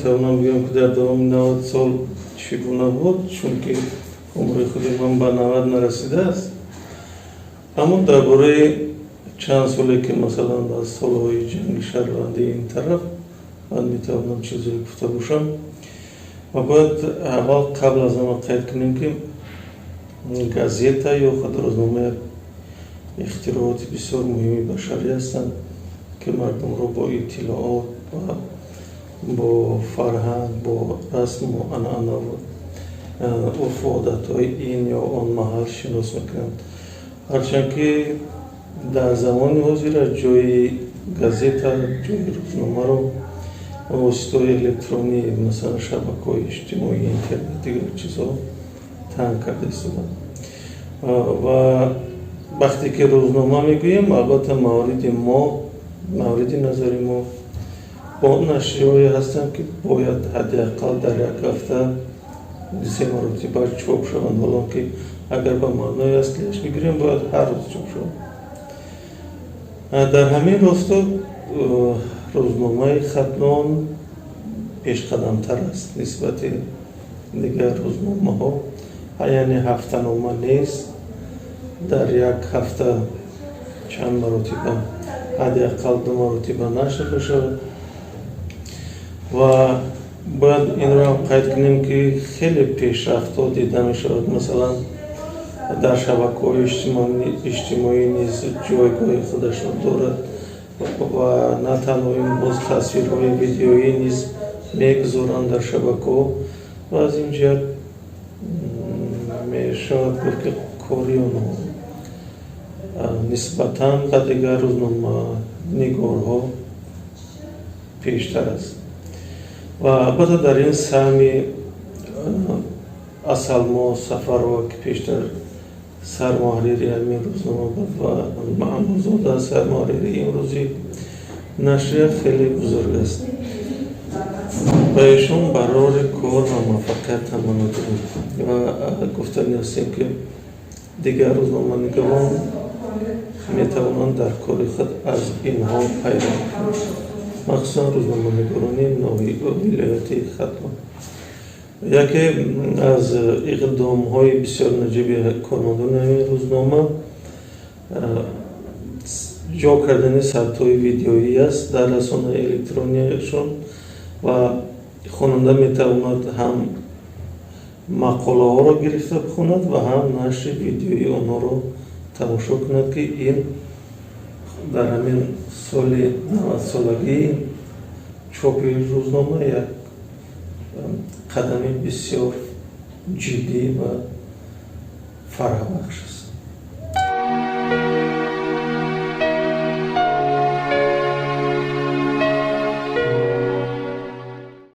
میتوانم بگم که در دوام 90 سال چگونه بود، چون که عمر خود من به 90 نرسیده است. اما درباره چند سالی که مثلا از سالهای جنگ شهروندی این طرف من میتوانم چیزی گفته باشم. و باید اول قبل از آن قید کنیم که گازیتا یا خود روزنامه اختراعات بسیار مهمی بشری هستند که مردم رو با اطلاعات و با فرهنگ، با رسم و عنعنه و عرف و عادت‌های این یا آن محل شناس میکنند. هرچند که در زمان حاضر از جای گازیتا، جای روزنامه رو واسطه الکترونی مثلا شبکه‌های اجتماعی، اینترنت دیگر چیزها تنگ کرده شدند. و وقتی که روزنامه میگوییم البته مورد نظر ما با نشریه‌هایی هستند که باید حداقل در یک هفته 3 مرتبه چاپ شوند، حالا که اگر به معنای اصلیش بگیریم باید هر روز چاپ شوند. در همین راستا روزنامه ختنان پیشقدم‌تر است نسبت دیگر روزنامه‌ها. یعنی هفته‌نامه نیست، در یک هفته چند مرتبه حداقل 2 مرتبه نشر بشود. و باید این را قید کنیم که خیلی پیشرفت‌ها دیده می شود. مثلا در شبکه‌های اجتماعی نیز جایگاه خودش را دارد و نه تنها این باز تصویرهای ویدیویی نیز میگذارند در شبکه‌ها و از این جهت میشود گفت که کاری آنها نسبتاً به دیگر روزنامه نگارها پیشتر است. و البته در این سهم اصل ما سفر و که پیشتر سرمحرری همین روزنامه بود و معمولزاده سرمحرری امروزی نشریه خیلی بزرگ است و ایشون برای کار و موفقیت تمنا دارند و گفتنی هستیم که دیگر روزنامه نگاران میتوانند در کار خود از اینها پیروی کنند، مخصوصا روزنامه نگاران ولایتی ختنان. یکی از اقدام‌های بسیار نجیب کارمندان همین روزنامه جا کردن ثبت‌های ویدیویی است در رسانه الکترونیشون و خواننده میتواند هم مقاله ها را گرفته بخواند و هم نشر ویدیویی آنها را تماشا کند که این در همین سال 90 سالگی چاپ روزنامه یک قدم بسیار جدی و فرح بخش است.